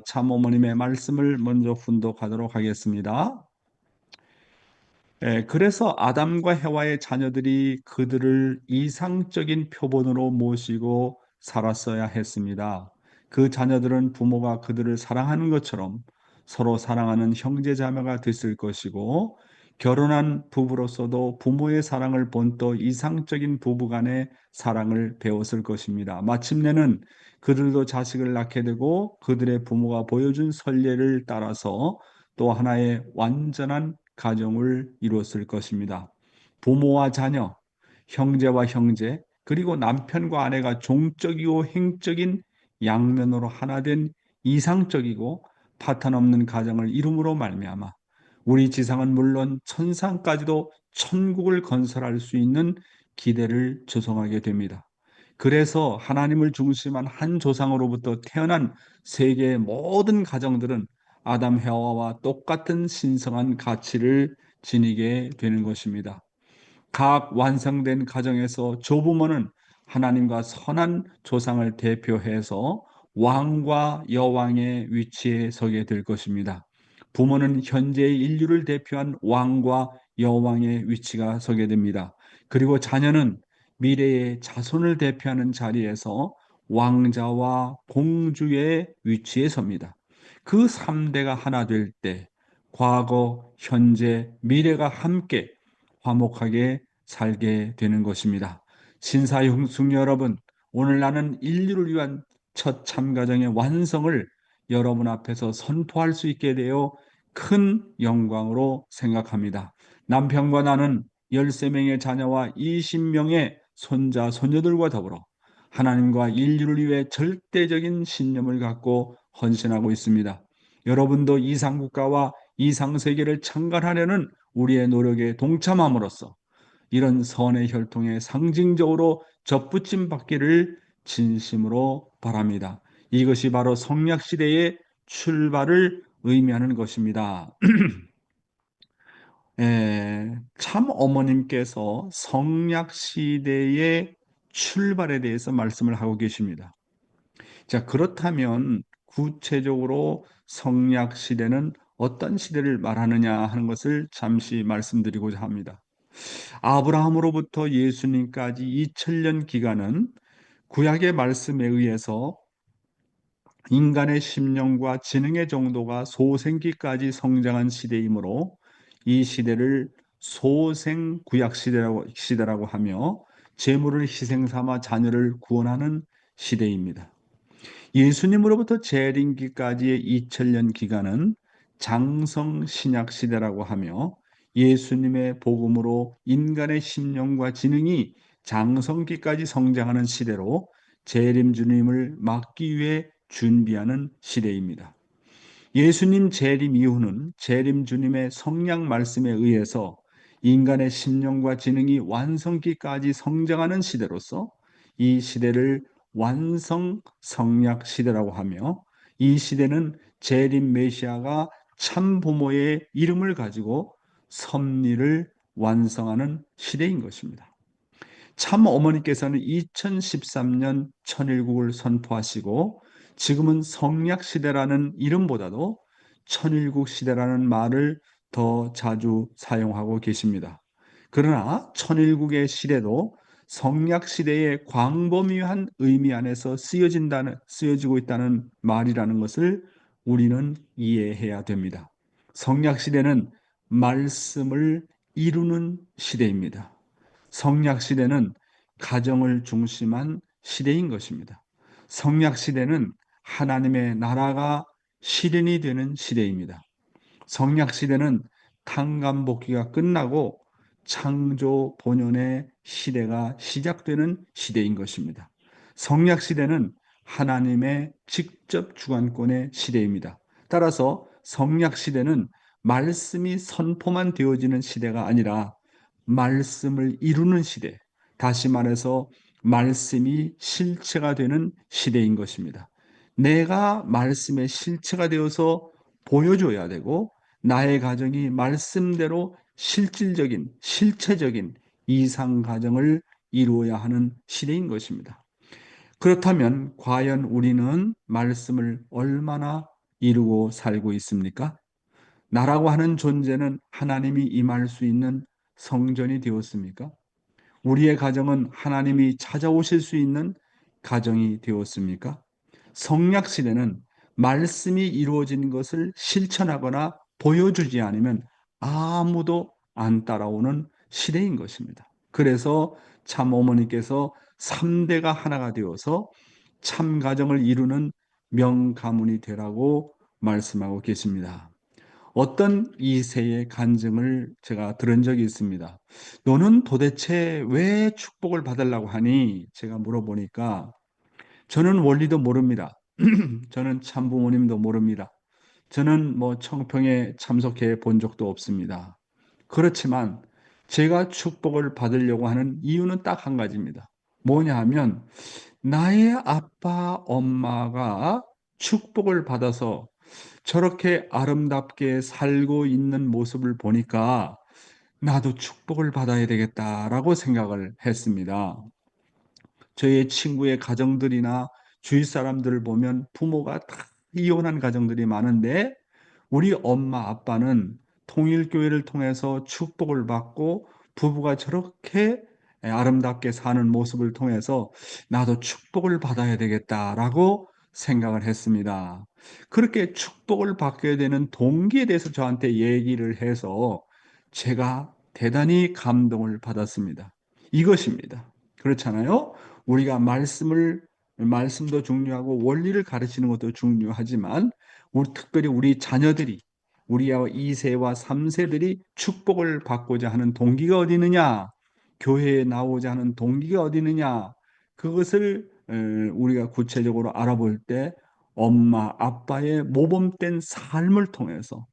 참어머님의 말씀을 먼저 훈독하도록 하겠습니다. 그래서 아담과 해와의 자녀들이 그들을 이상적인 표본으로 모시고 살았어야 했습니다. 그 자녀들은 부모가 그들을 사랑하는 것처럼 서로 사랑하는 형제 자매가 됐을 것이고, 결혼한 부부로서도 부모의 사랑을 본떠 이상적인 부부간의 사랑을 배웠을 것입니다. 마침내는 그들도 자식을 낳게 되고 그들의 부모가 보여준 선례를 따라서 또 하나의 완전한 가정을 이루었을 것입니다. 부모와 자녀, 형제와 형제, 그리고 남편과 아내가 종적이고 행적인 양면으로 하나 된 이상적이고 파탄 없는 가정을 이룸으로 말미암아 우리 지상은 물론 천상까지도 천국을 건설할 수 있는 기대를 조성하게 됩니다. 그래서 하나님을 중심한 한 조상으로부터 태어난 세계의 모든 가정들은 아담 해와와 똑같은 신성한 가치를 지니게 되는 것입니다. 각 완성된 가정에서 조부모는 하나님과 선한 조상을 대표해서 왕과 여왕의 위치에 서게 될 것입니다. 부모는 현재의 인류를 대표한 왕과 여왕의 위치가 서게 됩니다. 그리고 자녀는 미래의 자손을 대표하는 자리에서 왕자와 공주의 위치에 섭니다. 그 3대가 하나 될 때 과거, 현재, 미래가 함께 화목하게 살게 되는 것입니다. 신사숙녀 여러분, 오늘 나는 인류를 위한 첫 참가정의 완성을 여러분 앞에서 선포할 수 있게 되어 큰 영광으로 생각합니다. 남편과 나는 13명의 자녀와 20명의 손자, 손녀들과 더불어 하나님과 인류를 위해 절대적인 신념을 갖고 헌신하고 있습니다. 여러분도 이상국가와 이상세계를 창건하려는 우리의 노력에 동참함으로써 이런 선의 혈통에 상징적으로 접붙임 받기를 진심으로 바랍니다. 이것이 바로 성약시대의 출발을 의미하는 것입니다. 참 어머님께서 성약시대의 출발에 대해서 말씀을 하고 계십니다. 자, 그렇다면 구체적으로 성약시대는 어떤 시대를 말하느냐 하는 것을 잠시 말씀드리고자 합니다. 아브라함으로부터 예수님까지 2000년 기간은 구약의 말씀에 의해서 인간의 심령과 지능의 정도가 소생기까지 성장한 시대이므로 이 시대를 소생구약 시대라고 하며 재물을 희생 삼아 자녀를 구원하는 시대입니다. 예수님으로부터 재림기까지의 2000년 기간은 장성 신약 시대라고 하며 예수님의 복음으로 인간의 심령과 지능이 장성기까지 성장하는 시대로 재림 주님을 맞기 위해 준비하는 시대입니다. 예수님 재림 이후는 재림 주님의 성령 말씀에 의해서 인간의 심령과 지능이 완성기까지 성장하는 시대로서 이 시대를 완성 성약 시대라고 하며, 이 시대는 재림 메시아가 참 부모의 이름을 가지고 섭리를 완성하는 시대인 것입니다. 참 어머니께서는 2013년 천일국을 선포하시고 지금은 성약 시대라는 이름보다도 천일국 시대라는 말을 더 자주 사용하고 계십니다. 그러나 천일국의 시대도 성약 시대의 광범위한 의미 안에서 쓰여지고 있다는 말이라는 것을 우리는 이해해야 됩니다. 성약 시대는 말씀을 이루는 시대입니다. 성약 시대는 가정을 중심한 시대인 것입니다. 성약 시대는 하나님의 나라가 실현이 되는 시대입니다. 성약 시대는 탕감복귀가 끝나고 창조 본연의 시대가 시작되는 시대인 것입니다. 성약 시대는 하나님의 직접 주관권의 시대입니다. 따라서 성약 시대는 말씀이 선포만 되어지는 시대가 아니라 말씀을 이루는 시대, 다시 말해서 말씀이 실체가 되는 시대인 것입니다. 내가 말씀의 실체가 되어서 보여줘야 되고, 나의 가정이 말씀대로 실질적인, 실체적인 이상 가정을 이루어야 하는 시대인 것입니다. 그렇다면 과연 우리는 말씀을 얼마나 이루고 살고 있습니까? 나라고 하는 존재는 하나님이 임할 수 있는 성전이 되었습니까? 우리의 가정은 하나님이 찾아오실 수 있는 가정이 되었습니까? 성약 시대는 말씀이 이루어진 것을 실천하거나 보여주지 않으면 아무도 안 따라오는 시대인 것입니다. 그래서 참 어머니께서 3대가 하나가 되어서 참 가정을 이루는 명가문이 되라고 말씀하고 계십니다. 어떤 이세의 간증을 제가 들은 적이 있습니다. 너는 도대체 왜 축복을 받으려고 하니? 제가 물어보니까 저는 원리도 모릅니다. 저는 참부모님도 모릅니다. 저는 뭐 청평에 참석해 본 적도 없습니다. 그렇지만 제가 축복을 받으려고 하는 이유는 딱 한 가지입니다. 뭐냐 하면 나의 아빠, 엄마가 축복을 받아서 저렇게 아름답게 살고 있는 모습을 보니까 나도 축복을 받아야 되겠다라고 생각을 했습니다. 저희 친구의 가정들이나 주위 사람들을 보면 부모가 다 이혼한 가정들이 많은데 우리 엄마 아빠는 통일교회를 통해서 축복을 받고 부부가 저렇게 아름답게 사는 모습을 통해서 나도 축복을 받아야 되겠다라고 생각을 했습니다. 그렇게 축복을 받게 되는 동기에 대해서 저한테 얘기를 해서 제가 대단히 감동을 받았습니다. 이것입니다. 그렇잖아요? 우리가 말씀도 중요하고 원리를 가르치는 것도 중요하지만 특별히 우리 자녀들이 우리와 2세와 3세들이 축복을 받고자 하는 동기가 어디 있느냐? 교회에 나오자 하는 동기가 어디 있느냐? 그것을 우리가 구체적으로 알아볼 때 엄마, 아빠의 모범된 삶을 통해서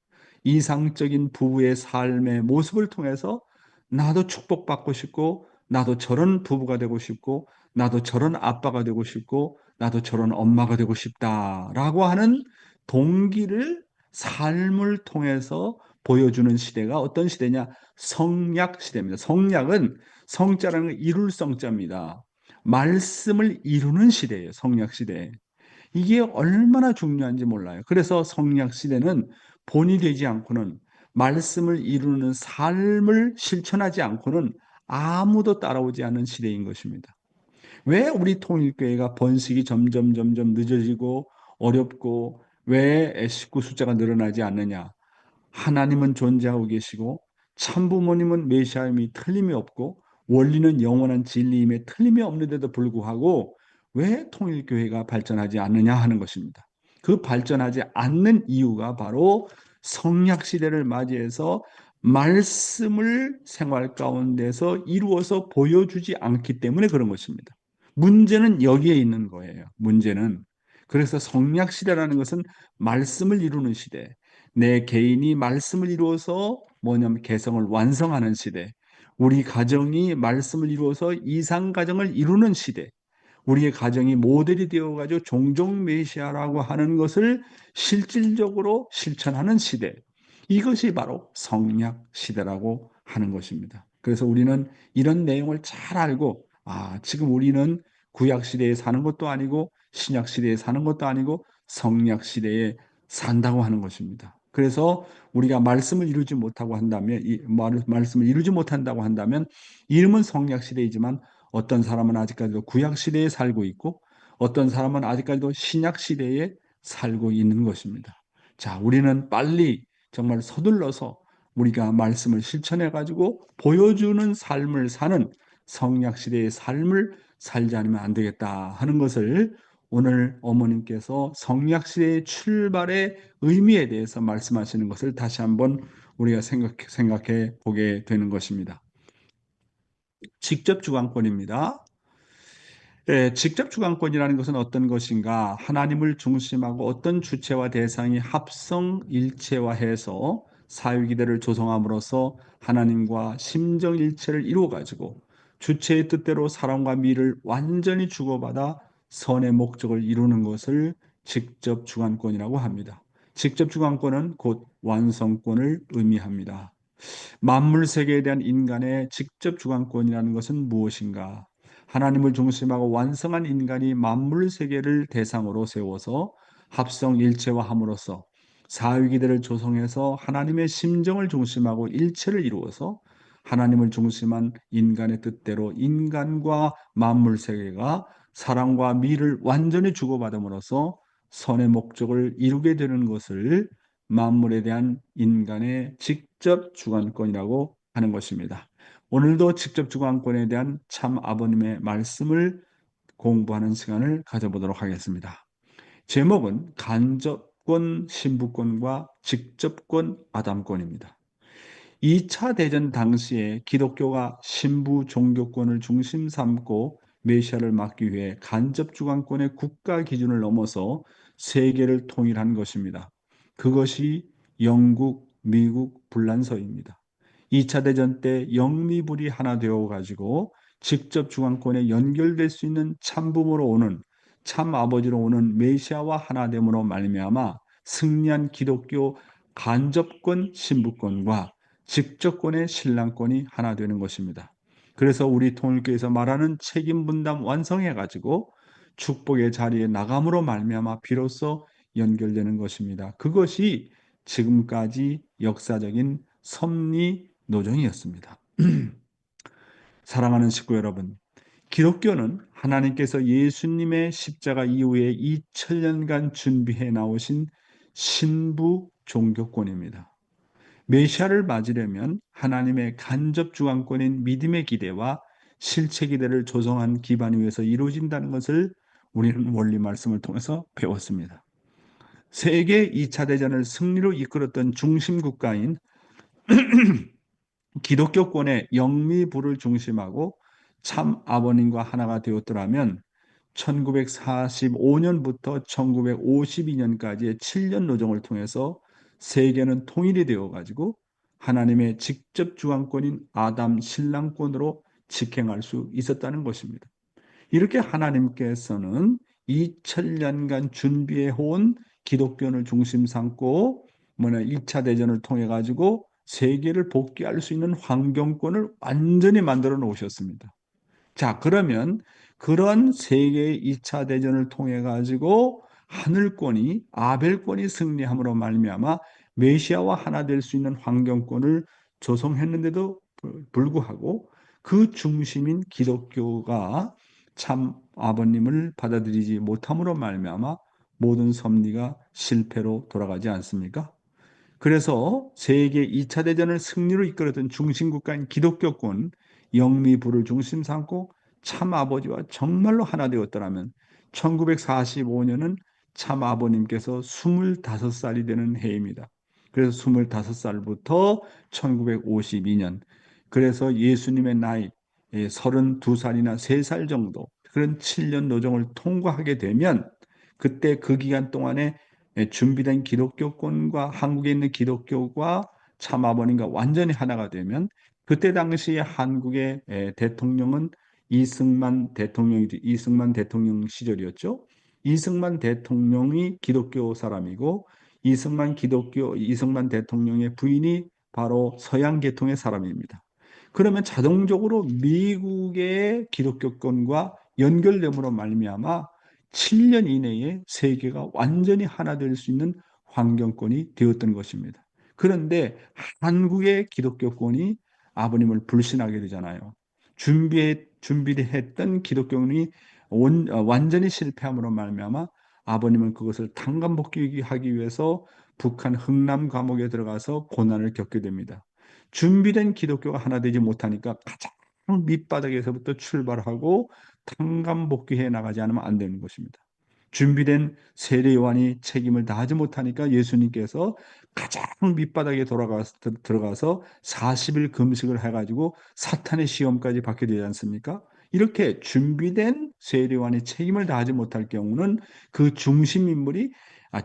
이상적인 부부의 삶의 모습을 통해서 나도 축복받고 싶고 나도 저런 부부가 되고 싶고 나도 저런 아빠가 되고 싶고 나도 저런 엄마가 되고 싶다라고 하는 동기를 삶을 통해서 보여주는 시대가 어떤 시대냐? 성약 시대입니다. 성약은 성자라는 건 이룰 성자입니다. 말씀을 이루는 시대예요. 성약 시대. 이게 얼마나 중요한지 몰라요. 그래서 성약 시대는 본이 되지 않고는 말씀을 이루는 삶을 실천하지 않고는 아무도 따라오지 않는 시대인 것입니다. 왜 우리 통일교회가 번식이 점점 늦어지고 어렵고 왜 식구 숫자가 늘어나지 않느냐? 하나님은 존재하고 계시고 참부모님은 메시아임이 틀림이 없고 원리는 영원한 진리임에 틀림이 없는데도 불구하고 왜 통일교회가 발전하지 않느냐 하는 것입니다. 그 발전하지 않는 이유가 바로 성약 시대를 맞이해서 말씀을 생활 가운데서 이루어서 보여주지 않기 때문에 그런 것입니다. 문제는 여기에 있는 거예요. 문제는. 그래서 성약 시대라는 것은 말씀을 이루는 시대, 내 개인이 말씀을 이루어서 뭐냐면 개성을 완성하는 시대, 우리 가정이 말씀을 이루어서 이상 가정을 이루는 시대, 우리의 가정이 모델이 되어가지고 종종 메시아라고 하는 것을 실질적으로 실천하는 시대. 이것이 바로 성약 시대라고 하는 것입니다. 그래서 우리는 이런 내용을 잘 알고, 지금 우리는 구약 시대에 사는 것도 아니고 신약 시대에 사는 것도 아니고 성약 시대에 산다고 하는 것입니다. 그래서 우리가 말씀을 이루지 못하고 한다면, 말씀을 이루지 못한다고 한다면, 이름은 성약 시대이지만 어떤 사람은 아직까지도 구약 시대에 살고 있고 어떤 사람은 아직까지도 신약 시대에 살고 있는 것입니다. 자, 우리는 빨리 정말 서둘러서 우리가 말씀을 실천해 가지고 보여주는 삶을 사는 성약 시대의 삶을 살지 않으면 안 되겠다 하는 것을 오늘 어머님께서 성약 시대의 출발의 의미에 대해서 말씀하시는 것을 다시 한번 우리가 생각해 보게 되는 것입니다. 직접 주관권입니다. 직접 주관권이라는 것은 어떤 것인가? 하나님을 중심하고 어떤 주체와 대상이 합성 일체화해서 사유기대를 조성함으로써 하나님과 심정일체를 이루어가지고 주체의 뜻대로 사랑과 미를 완전히 주고받아 선의 목적을 이루는 것을 직접 주관권이라고 합니다. 직접 주관권은 곧 완성권을 의미합니다. 만물 세계에 대한 인간의 직접 주관권이라는 것은 무엇인가? 하나님을 중심하고 완성한 인간이 만물 세계를 대상으로 세워서 합성 일체화함으로써 사위기들을 조성해서 하나님의 심정을 중심하고 일체를 이루어서 하나님을 중심한 인간의 뜻대로 인간과 만물 세계가 사랑과 미를 완전히 주고받음으로써 선의 목적을 이루게 되는 것을 만물에 대한 인간의 직접 주관권이라고 하는 것입니다. 오늘도 직접 주관권에 대한 참 아버님의 말씀을 공부하는 시간을 가져보도록 하겠습니다. 제목은 간접권 신부권과 직접권 아담권입니다. 2차 대전 당시에 기독교가 신부 종교권을 중심 삼고 메시아를 막기 위해 간접 주관권의 국가 기준을 넘어서 세계를 통일한 것입니다. 그것이 영국, 미국 분란서입니다. 2차 대전 때 영미불이 하나 되어 가지고 직접 주관권에 연결될 수 있는 참부모로 오는 참 아버지로 오는 메시아와 하나됨으로 말미암아 승리한 기독교 간접권 신부권과 직접권의 신랑권이 하나 되는 것입니다. 그래서 우리 통일교에서 말하는 책임 분담 완성해 가지고 축복의 자리에 나감으로 말미암아 비로소 연결되는 것입니다. 그것이 지금까지 역사적인 섭리 노정이었습니다. 사랑하는 식구 여러분, 기독교는 하나님께서 예수님의 십자가 이후에 2000년간 준비해 나오신 신부 종교권입니다. 메시아를 맞으려면 하나님의 간접 주관권인 믿음의 기대와 실체 기대를 조성한 기반 위에서 이루어진다는 것을 우리는 원리 말씀을 통해서 배웠습니다. 세계 2차 대전을 승리로 이끌었던 중심 국가인 기독교권의 영미부를 중심하고 참 아버님과 하나가 되었더라면 1945년부터 1952년까지의 7년 노정을 통해서 세계는 통일이 되어 가지고 하나님의 직접 주관권인 아담 신랑권으로 직행할 수 있었다는 것입니다. 이렇게 하나님께서는 2000년간 준비해 온 기독교를 중심 삼고 2차 대전을 통해 가지고 세계를 복귀할 수 있는 환경권을 완전히 만들어 놓으셨습니다. 자, 그러면 그런 세계의 2차 대전을 통해 가지고 하늘권이 아벨권이 승리함으로 말미암아 메시아와 하나 될 수 있는 환경권을 조성했는데도 불구하고 그 중심인 기독교가 참 아버님을 받아들이지 못함으로 말미암아 모든 섭리가 실패로 돌아가지 않습니까? 그래서 세계 2차 대전을 승리로 이끌었던 중심국가인 기독교권, 영미부를 중심 삼고 참 아버지와 정말로 하나 되었더라면 1945년은 참 아버님께서 25살이 되는 해입니다. 그래서 25살부터 1952년, 그래서 예수님의 나이 32살이나 3살 정도, 그런 7년 노정을 통과하게 되면 그때 그 기간 동안에 준비된 기독교권과 한국에 있는 기독교가 참아버님과 완전히 하나가 되면 그때 당시에 한국의 대통령은 이승만 대통령 시절이었죠. 이승만 대통령이 기독교 사람이고 이승만 대통령의 부인이 바로 서양 계통의 사람입니다. 그러면 자동적으로 미국의 기독교권과 연결됨으로 말미암아 7년 이내에 세계가 완전히 하나 될 수 있는 환경권이 되었던 것입니다. 그런데 한국의 기독교권이 아버님을 불신하게 되잖아요. 준비를 했던 기독교권이 완전히 실패함으로 말미암아 아버님은 그것을 탕감복귀하기 위해서 북한 흥남 감옥에 들어가서 고난을 겪게 됩니다. 준비된 기독교가 하나 되지 못하니까 가장 밑바닥에서부터 출발하고 탕감복귀해 나가지 않으면 안 되는 것입니다. 준비된 세례 요한이 책임을 다하지 못하니까 예수님께서 가장 밑바닥에 들어가서 40일 금식을 해가지고 사탄의 시험까지 받게 되지 않습니까? 이렇게 준비된 세례 요한이 책임을 다하지 못할 경우는 그 중심 인물이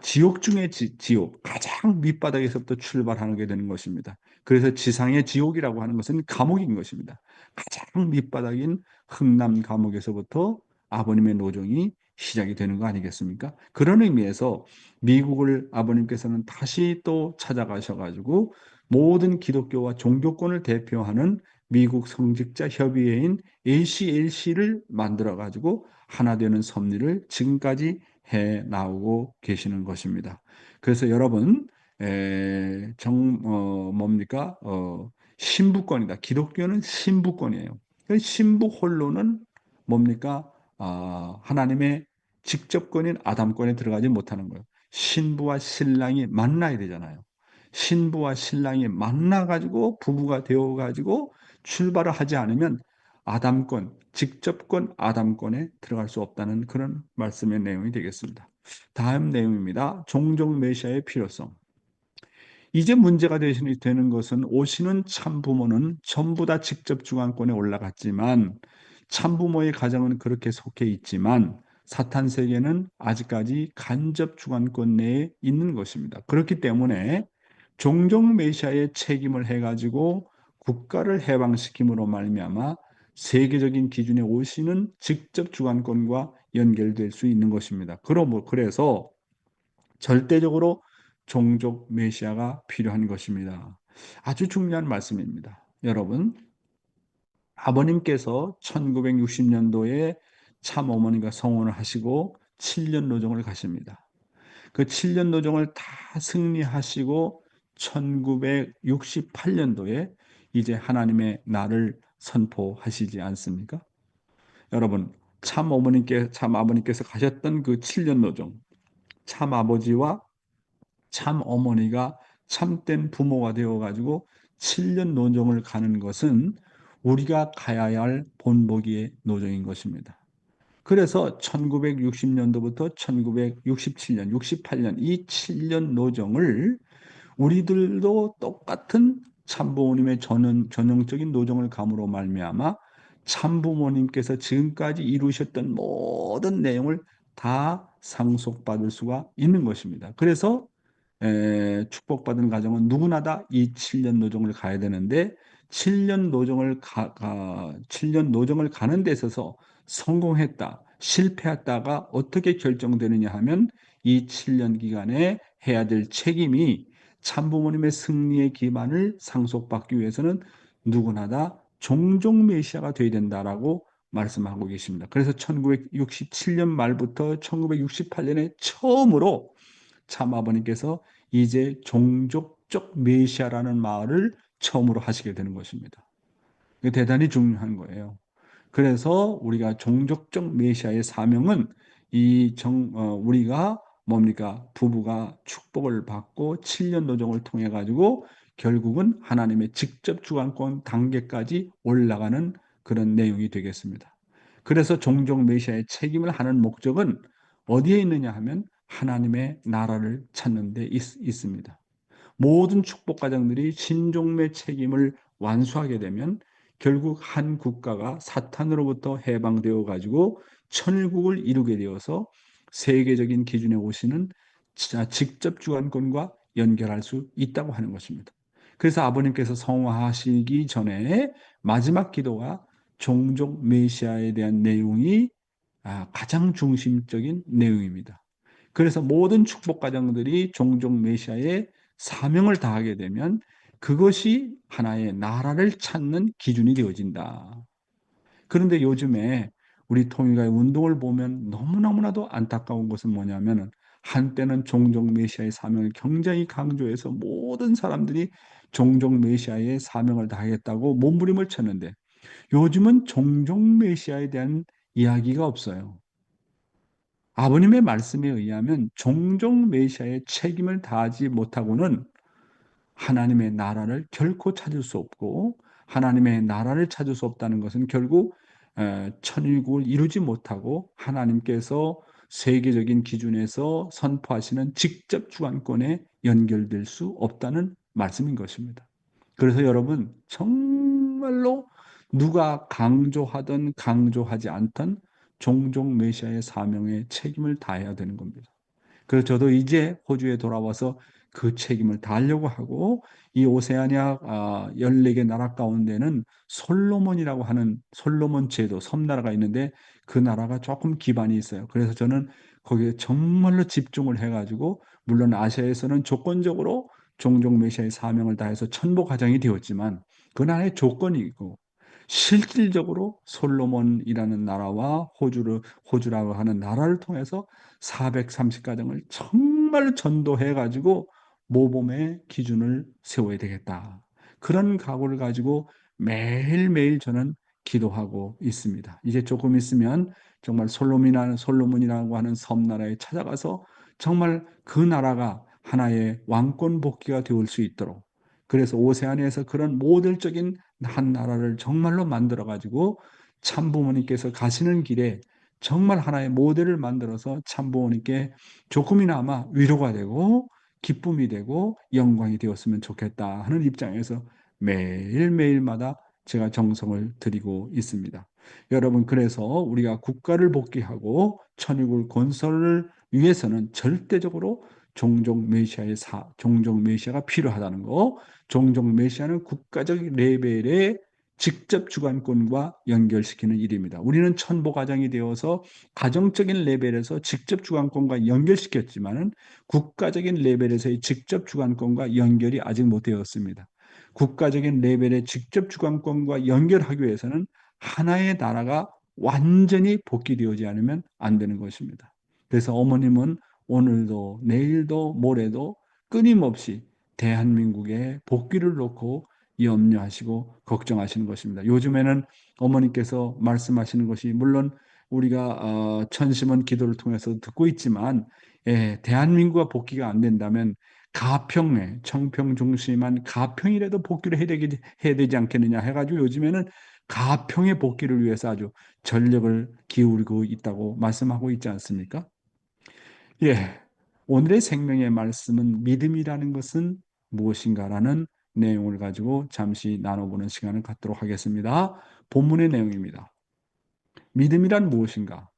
지옥 중의 지옥, 가장 밑바닥에서부터 출발하게 되는 것입니다. 그래서 지상의 지옥이라고 하는 것은 감옥인 것입니다. 가장 밑바닥인 흥남 감옥에서부터 아버님의 노정이 시작이 되는 거 아니겠습니까? 그런 의미에서 미국을 아버님께서는 다시 또 찾아가셔가지고 모든 기독교와 종교권을 대표하는 미국 성직자 협의회인 ACLC를 만들어 가지고 하나 되는 섭리를 지금까지 해 나오고 계시는 것입니다. 그래서 여러분, 뭡니까? 신부권이다. 기독교는 신부권이에요. 그 신부 홀로는 뭡니까? 하나님의 직접권인 아담권에 들어가지 못하는 거예요. 신부와 신랑이 만나야 되잖아요. 신부와 신랑이 만나가지고 부부가 되어가지고 출발을 하지 않으면 아담권, 직접권 아담권에 들어갈 수 없다는 그런 말씀의 내용이 되겠습니다. 다음 내용입니다. 종족 메시아의 필요성. 이제 문제가 되는 것은 오시는 참부모는 전부 다 직접 주관권에 올라갔지만 참부모의 가정은 그렇게 속해 있지만 사탄 세계는 아직까지 간접 주관권 내에 있는 것입니다. 그렇기 때문에 종족 메시아의 책임을 해가지고 국가를 해방시킴으로 말미암아 세계적인 기준에 오시는 직접 주관권과 연결될 수 있는 것입니다. 그래서 절대적으로 종족 메시아가 필요한 것입니다. 아주 중요한 말씀입니다. 여러분, 아버님께서 1960년도에 참 어머니가 성혼을 하시고 7년 노정을 가십니다. 그 7년 노정을 다 승리하시고 1968년도에 이제 하나님의 나를 선포하시지 않습니까? 여러분, 참 아버님께서 가셨던 그 7년 노정, 참 아버지와 참 어머니가 참된 부모가 되어가지고 7년 노정을 가는 것은 우리가 가야 할 본보기의 노정인 것입니다. 그래서 1960년도부터 1967년, 68년 이 7년 노정을 우리들도 똑같은 참부모님의 전형적인 노정을 감으로 말미암아 참부모님께서 지금까지 이루셨던 모든 내용을 다 상속받을 수가 있는 것입니다. 그래서 축복받은 가정은 누구나 다 이 7년 노정을 가야 되는데 7년 노정을 가는 데 있어서 성공했다, 실패했다가 어떻게 결정되느냐 하면 이 7년 기간에 해야 될 책임이 참부모님의 승리의 기반을 상속받기 위해서는 누구나 다 종종 메시아가 되어야 된다라고 말씀하고 계십니다. 그래서 1967년 말부터 1968년에 처음으로 참아버님께서 이제 종족적 메시아라는 말을 처음으로 하시게 되는 것입니다. 이게 대단히 중요한 거예요. 그래서 우리가 종족적 메시아의 사명은 우리가 뭡니까? 부부가 축복을 받고 7년 노정을 통해 가지고 결국은 하나님의 직접 주관권 단계까지 올라가는 그런 내용이 되겠습니다. 그래서 종족 메시아의 책임을 하는 목적은 어디에 있느냐 하면 하나님의 나라를 찾는 데 있습니다. 모든 축복 가정들이 신종매 책임을 완수하게 되면 결국 한 국가가 사탄으로부터 해방되어 가지고 천국을 이루게 되어서 세계적인 기준에 오시는 직접 주관권과 연결할 수 있다고 하는 것입니다. 그래서 아버님께서 성화하시기 전에 마지막 기도가 종족 메시아에 대한 내용이 가장 중심적인 내용입니다. 그래서 모든 축복 가정들이 종종 메시아의 사명을 다하게 되면 그것이 하나의 나라를 찾는 기준이 되어진다. 그런데 요즘에 우리 통일가의 운동을 보면 너무너무나도 안타까운 것은 뭐냐면 한때는 종종 메시아의 사명을 굉장히 강조해서 모든 사람들이 종종 메시아의 사명을 다하겠다고 몸부림을 쳤는데 요즘은 종종 메시아에 대한 이야기가 없어요. 아버님의 말씀에 의하면 종종 메시아의 책임을 다하지 못하고는 하나님의 나라를 결코 찾을 수 없고 하나님의 나라를 찾을 수 없다는 것은 결국 천일국을 이루지 못하고 하나님께서 세계적인 기준에서 선포하시는 직접 주관권에 연결될 수 없다는 말씀인 것입니다. 그래서 여러분 정말로 누가 강조하든 강조하지 않든 종종 메시아의 사명에 책임을 다해야 되는 겁니다. 그래서 저도 이제 호주에 돌아와서 그 책임을 다하려고 하고 이 오세아니아 14개 나라 가운데는 솔로몬이라고 하는 솔로몬 제도 섬나라가 있는데 그 나라가 조금 기반이 있어요. 그래서 저는 거기에 정말로 집중을 해가지고 물론 아시아에서는 조건적으로 종종 메시아의 사명을 다해서 천복 가정이 되었지만 그 나라의 조건이 있고 실질적으로 솔로몬이라는 나라와 호주라고 하는 나라를 통해서 430가정을 정말 전도해 가지고 모범의 기준을 세워야 되겠다. 그런 각오를 가지고 매일매일 저는 기도하고 있습니다. 이제 조금 있으면 정말 솔로몬이라고 하는 섬나라에 찾아가서 정말 그 나라가 하나의 왕권 복귀가 되올 수 있도록, 그래서 오세아니아에서 그런 모델적인 한 나라를 정말로 만들어 가지고 참부모님께서 가시는 길에 정말 하나의 모델을 만들어서 참부모님께 조금이나마 위로가 되고 기쁨이 되고 영광이 되었으면 좋겠다 하는 입장에서 매일매일마다 제가 정성을 들이고 있습니다. 여러분, 그래서 우리가 국가를 복귀하고 천국을 건설을 위해서는 절대적으로 종종 메시아가 필요하다는 거, 종종 메시아는 국가적 레벨의 직접 주관권과 연결시키는 일입니다. 우리는 천보 가정이 되어서 가정적인 레벨에서 직접 주관권과 연결시켰지만은 국가적인 레벨에서의 직접 주관권과 연결이 아직 못 되었습니다. 국가적인 레벨의 직접 주관권과 연결하기 위해서는 하나의 나라가 완전히 복귀되지 않으면 안 되는 것입니다. 그래서 어머님은 오늘도 내일도 모레도 끊임없이 대한민국의 복귀를 놓고 염려하시고 걱정하시는 것입니다. 요즘에는 어머니께서 말씀하시는 것이 물론 우리가 천심원 기도를 통해서 듣고 있지만, 대한민국과 복귀가 안 된다면 가평에 청평 중심한 가평이라도 복귀를 해야 되지 않겠느냐 해가지고 요즘에는 가평의 복귀를 위해서 아주 전력을 기울이고 있다고 말씀하고 있지 않습니까? 예. 오늘의 생명의 말씀은 믿음이라는 것은 무엇인가라는 내용을 가지고 잠시 나눠보는 시간을 갖도록 하겠습니다. 본문의 내용입니다. 믿음이란 무엇인가?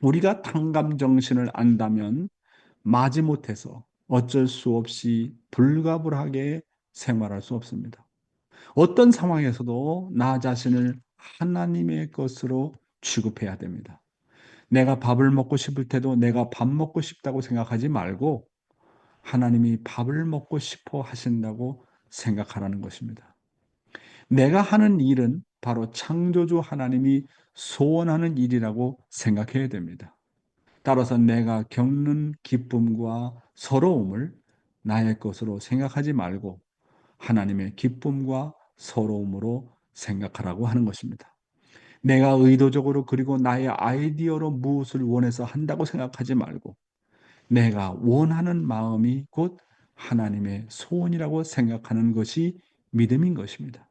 우리가 탕감 정신을 안다면 마지못해서 어쩔 수 없이 불가불하게 생활할 수 없습니다. 어떤 상황에서도 나 자신을 하나님의 것으로 취급해야 됩니다. 내가 밥을 먹고 싶을 때도 내가 밥 먹고 싶다고 생각하지 말고 하나님이 밥을 먹고 싶어 하신다고 생각하라는 것입니다. 내가 하는 일은 바로 창조주 하나님이 소원하는 일이라고 생각해야 됩니다. 따라서 내가 겪는 기쁨과 서러움을 나의 것으로 생각하지 말고 하나님의 기쁨과 서러움으로 생각하라고 하는 것입니다. 내가 의도적으로 그리고 나의 아이디어로 무엇을 원해서 한다고 생각하지 말고 내가 원하는 마음이 곧 하나님의 소원이라고 생각하는 것이 믿음인 것입니다.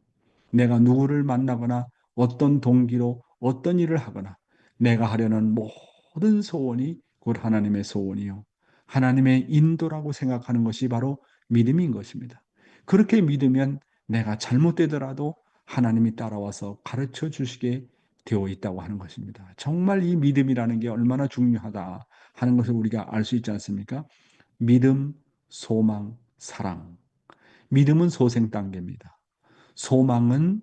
내가 누구를 만나거나 어떤 동기로 어떤 일을 하거나 내가 하려는 모든 소원이 곧 하나님의 소원이요. 하나님의 인도라고 생각하는 것이 바로 믿음인 것입니다. 그렇게 믿으면 내가 잘못되더라도 하나님이 따라와서 가르쳐 주시게 되어 있다고 하는 것입니다. 정말 이 믿음이라는 게 얼마나 중요하다 하는 것을 우리가 알 수 있지 않습니까? 믿음, 소망, 사랑. 믿음은 소생 단계입니다. 소망은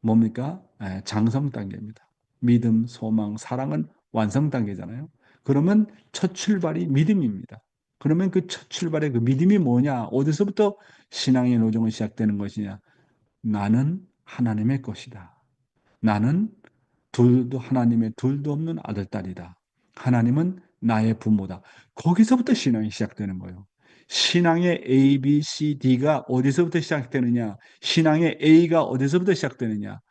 뭡니까? 장성 단계입니다. 믿음, 소망, 사랑은 완성 단계잖아요. 그러면 첫 출발이 믿음입니다. 그러면 그 첫 출발의 그 믿음이 뭐냐? 어디서부터 신앙의 노정은 시작되는 것이냐? 나는 하나님의 것이다. 나는 하나님의 둘도 없는 아들, 딸이다. 하나님은 나의 부모다. 거기서부터 신앙이 시작되는 거예요. 신앙의 A, B, C, D가 어디서부터 시작되느냐? 신앙의 A가 어디서부터 시작되느냐?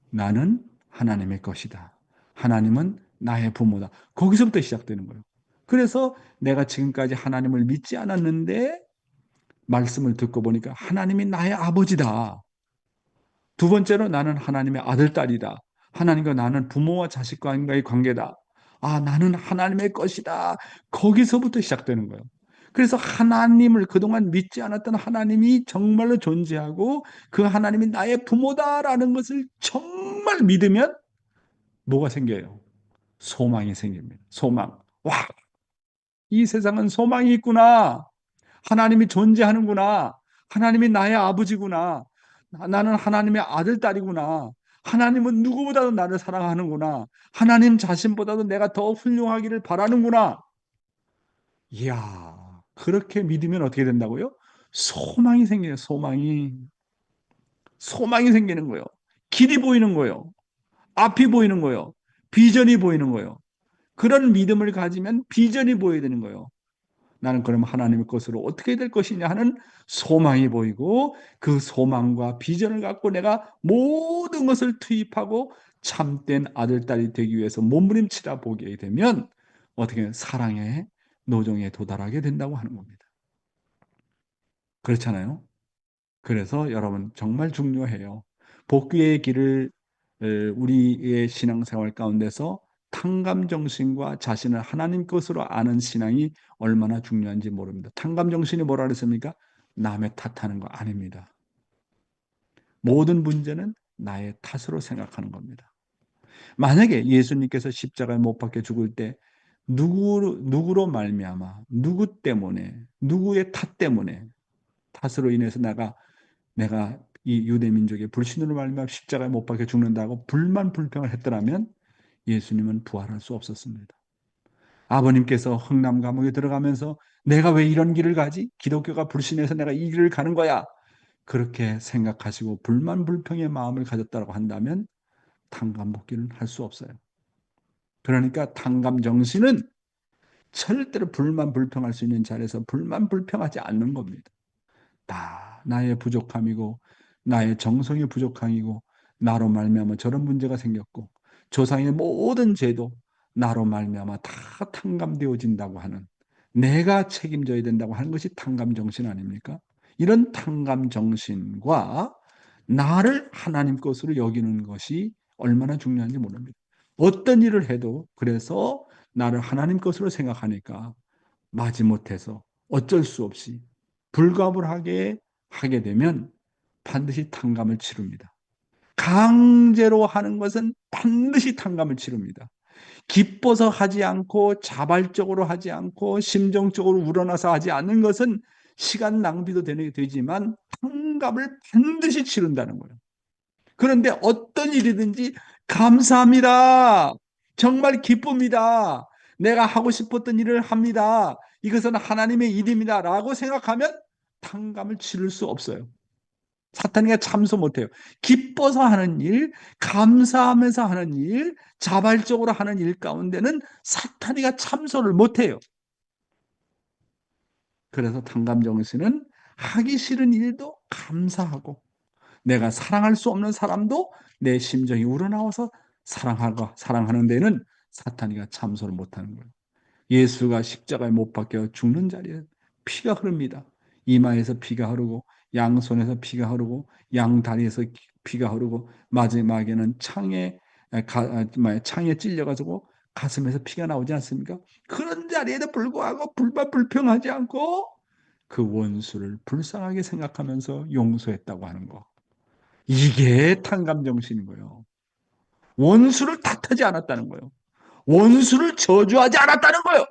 나는 하나님의 것이다. 하나님은 나의 부모다. 거기서부터 시작되는 거예요. 그래서 내가 지금까지 하나님을 믿지 않았는데 말씀을 듣고 보니까 하나님이 나의 아버지다. 두 번째로 나는 하나님의 아들, 딸이다. 하나님과 나는 부모와 자식과의 관계다. 아, 나는 하나님의 것이다. 거기서부터 시작되는 거예요. 그래서 하나님을 그동안 믿지 않았던 하나님이 정말로 존재하고 그 하나님이 나의 부모다라는 것을 정말 믿으면 뭐가 생겨요? 소망이 생깁니다. 소망. 와, 이 세상은 소망이 있구나. 하나님이 존재하는구나. 하나님이 나의 아버지구나. 나는 하나님의 아들, 딸이구나. 하나님은 누구보다도 나를 사랑하는구나. 하나님 자신보다도 내가 더 훌륭하기를 바라는구나. 이야, 그렇게 믿으면 어떻게 된다고요? 소망이 생겨요, 소망이. 소망이 생기는 거예요. 길이 보이는 거예요. 앞이 보이는 거예요. 비전이 보이는 거예요. 그런 믿음을 가지면 비전이 보여야 되는 거예요. 나는 그럼 하나님의 것으로 어떻게 될 것이냐 하는 소망이 보이고 그 소망과 비전을 갖고 내가 모든 것을 투입하고 참된 아들, 딸이 되기 위해서 몸부림치다 보게 되면 어떻게 사랑의 노정에 도달하게 된다고 하는 겁니다. 그렇잖아요. 그래서 여러분 정말 중요해요. 복귀의 길을 우리의 신앙생활 가운데서 탕감 정신과 자신을 하나님 것으로 아는 신앙이 얼마나 중요한지 모릅니다. 탕감 정신이 뭐라 그랬습니까? 남의 탓하는 거 아닙니다. 모든 문제는 나의 탓으로 생각하는 겁니다. 만약에 예수님께서 십자가에 못 박혀 죽을 때 누구로 말미암아 누구 때문에 누구의 탓 때문에 탓으로 인해서 내가 이 유대 민족의 불신으로 말미암아 십자가에 못 박혀 죽는다고 불만 불평을 했더라면 예수님은 부활할 수 없었습니다. 아버님께서 흥남 감옥에 들어가면서 내가 왜 이런 길을 가지? 기독교가 불신해서 내가 이 길을 가는 거야. 그렇게 생각하시고 불만 불평의 마음을 가졌다고 한다면 탕감 복귀는 할 수 없어요. 그러니까 탕감 정신은 절대로 불만 불평할 수 있는 자리에서 불만 불평하지 않는 겁니다. 다 나의 부족함이고 나의 정성이 부족함이고 나로 말미암아 저런 문제가 생겼고 조상의 모든 죄도 나로 말미암아 다 탕감되어진다고 하는 내가 책임져야 된다고 하는 것이 탕감 정신 아닙니까? 이런 탕감 정신과 나를 하나님 것으로 여기는 것이 얼마나 중요한지 모릅니다. 어떤 일을 해도 그래서 나를 하나님 것으로 생각하니까 마지못해서 어쩔 수 없이 불가불하게 하게 되면 반드시 탕감을 치릅니다. 강제로 하는 것은 반드시 탕감을 치릅니다. 기뻐서 하지 않고 자발적으로 하지 않고 심정적으로 우러나서 하지 않는 것은 시간 낭비도 되지만 탕감을 반드시 치른다는 거예요. 그런데 어떤 일이든지 감사합니다. 정말 기쁩니다. 내가 하고 싶었던 일을 합니다. 이것은 하나님의 일입니다. 라고 생각하면 탕감을 치를 수 없어요. 사탄이가 참소 못해요. 기뻐서 하는 일, 감사하면서 하는 일, 자발적으로 하는 일 가운데는 사탄이가 참소를 못해요. 그래서 탕감 정신은 하기 싫은 일도 감사하고 내가 사랑할 수 없는 사람도 내 심정이 우러나와서 사랑하는 데는 사탄이가 참소를 못하는 거예요. 예수가 십자가에 못 박혀 죽는 자리에 피가 흐릅니다. 이마에서 피가 흐르고 양손에서 피가 흐르고 양다리에서 피가 흐르고 마지막에는 창에 찔려가지고 가슴에서 피가 나오지 않습니까? 그런 자리에도 불구하고 불평하지 않고 그 원수를 불쌍하게 생각하면서 용서했다고 하는 거. 이게 탕감 정신인 거예요. 원수를 탓하지 않았다는 거예요. 원수를 저주하지 않았다는 거예요.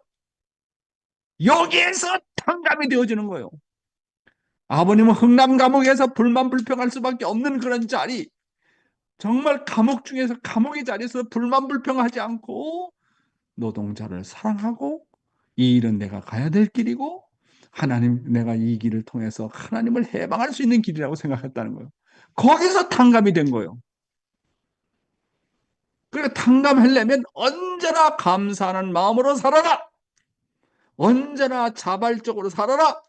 여기에서 탕감이 되어지는 거예요. 아버님은 흥남 감옥에서 불만 불평할 수밖에 없는 그런 자리, 정말 감옥 중에서 감옥의 자리에서 불만 불평하지 않고 노동자를 사랑하고 이 일은 내가 가야 될 길이고 하나님 내가 이 길을 통해서 하나님을 해방할 수 있는 길이라고 생각했다는 거예요. 거기서 탕감이 된 거예요. 그러니까 탕감하려면 언제나 감사하는 마음으로 살아라. 언제나 자발적으로 살아라.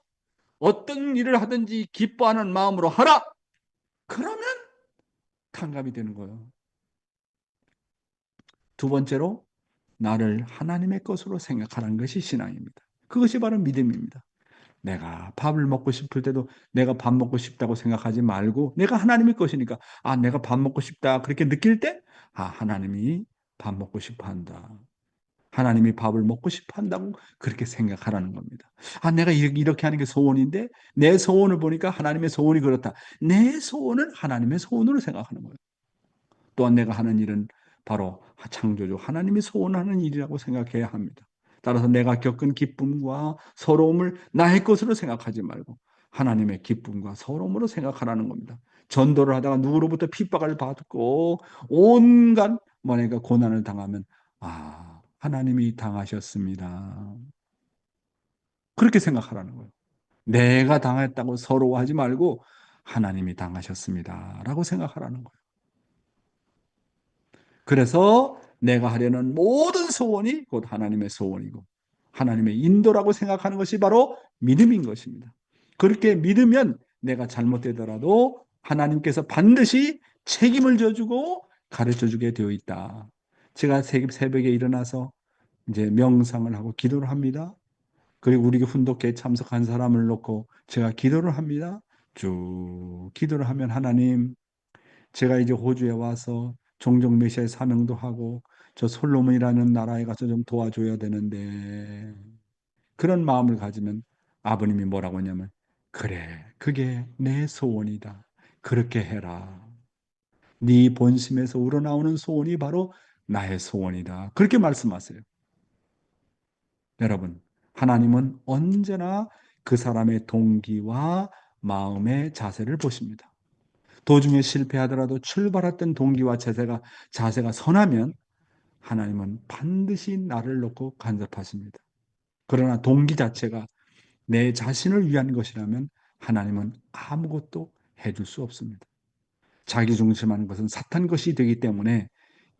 어떤 일을 하든지 기뻐하는 마음으로 하라. 그러면 탕감이 되는 거예요. 두 번째로 나를 하나님의 것으로 생각하라는 것이 신앙입니다. 그것이 바로 믿음입니다. 내가 밥을 먹고 싶을 때도 내가 밥 먹고 싶다고 생각하지 말고 내가 하나님의 것이니까 내가 밥 먹고 싶다 그렇게 느낄 때 하나님이 밥 먹고 싶어 한다. 하나님이 밥을 먹고 싶어 한다고 그렇게 생각하라는 겁니다. 내가 이렇게 하는 게 소원인데 내 소원을 보니까 하나님의 소원이 그렇다. 내 소원을 하나님의 소원으로 생각하는 거예요. 또한 내가 하는 일은 바로 창조주 하나님이 소원하는 일이라고 생각해야 합니다. 따라서 내가 겪은 기쁨과 서러움을 나의 것으로 생각하지 말고 하나님의 기쁨과 서러움으로 생각하라는 겁니다. 전도를 하다가 누구로부터 핍박을 받고 온갖 만약에 고난을 당하면 하나님이 당하셨습니다. 그렇게 생각하라는 거예요. 내가 당했다고 서러워하지 말고 하나님이 당하셨습니다. 라고 생각하라는 거예요. 그래서 내가 하려는 모든 소원이 곧 하나님의 소원이고 하나님의 인도라고 생각하는 것이 바로 믿음인 것입니다. 그렇게 믿으면 내가 잘못되더라도 하나님께서 반드시 책임을 져주고 가르쳐 주게 되어 있다. 제가 새벽에 일어나서 이제 명상을 하고 기도를 합니다. 그리고 우리 훈독회에 참석한 사람을 놓고 제가 기도를 합니다. 쭉 기도를 하면 하나님, 제가 이제 호주에 와서 종종 메시아의 사명도 하고 저 솔로몬이라는 나라에 가서 좀 도와줘야 되는데 그런 마음을 가지면 아버님이 뭐라고 하냐면 그래, 그게 내 소원이다. 그렇게 해라. 네 본심에서 우러나오는 소원이 바로 나의 소원이다. 그렇게 말씀하세요. 여러분, 하나님은 언제나 그 사람의 동기와 마음의 자세를 보십니다. 도중에 실패하더라도 출발했던 동기와 자세가 선하면 하나님은 반드시 나를 놓고 간섭하십니다. 그러나 동기 자체가 내 자신을 위한 것이라면 하나님은 아무것도 해줄 수 없습니다. 자기 중심하는 것은 사탄 것이 되기 때문에